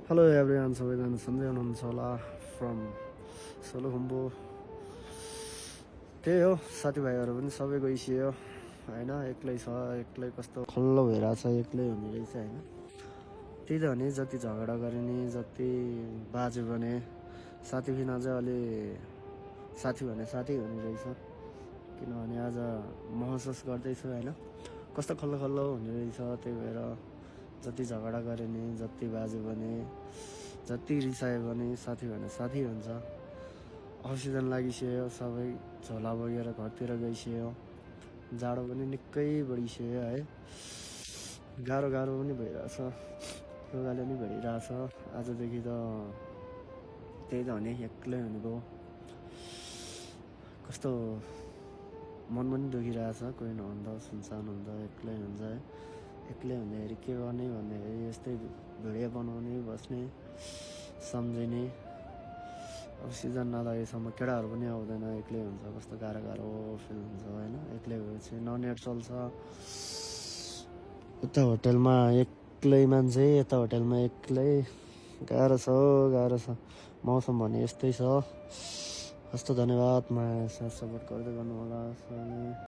Hello everyone, सबैजना सन्चै हुनुहुन्छ होला फ्रम सोलुखुम्बु। त्यही हो, साथीभाइहरू पनि सबै गइसक्यो होइन, एक्लै छ। एक्लै कस्तो खल्लो भइरहेछ, एक्लै हुने रहेछ होइन। त्यही त हो नि, जति झगडा गरे नि, जति बाजे भने साथी बिना चाहिँ अलि साथी भने साथी हुने रहेछ। किनभने आज महसुस गर्दैछु होइन, कस्तो खल्लो खल्लो हुने रहेछ। त्यही भएर जति झगडा गरे नि, जति बाजे भने, जति रिसायो भने साथी भने साथी हुन्छ। अफ सिजन लागिसक्यो, सबै झोला बोकेर घरतिर गइसक्यो। जाडो पनि निकै बढिसक्यो है, गाह्रो पनि भइरहेछ, लुगाले पनि भइरहेछ। आजदेखि त त्यही त हो नि, एक्लै हुने भयो। कस्तो मन पनि दुखिरहेछ, कोही नहुँदा सुनसान हुँदा एक्लै हुन्छ है। एक्लै हुँदाखेरि के गर्ने भन्दाखेरि यस्तै भिडियो बनाउने, बस्ने, सम्झिने। अब सिजन नलागेसम्म केटाहरू पनि आउँदैन, एक्लै हुन्छ। कस्तो गाह्रो फिल हुन्छ होइन, एक्लै भएपछि। न नेट चल्छ, उता होटेलमा एक्लै मान्छे, यता होटेलमा एक्लै। गाह्रो छ। मौसम भने यस्तै छ। कस्तो धन्यवाद, माया साथ सपोर्ट गर्दै गर्नु होला।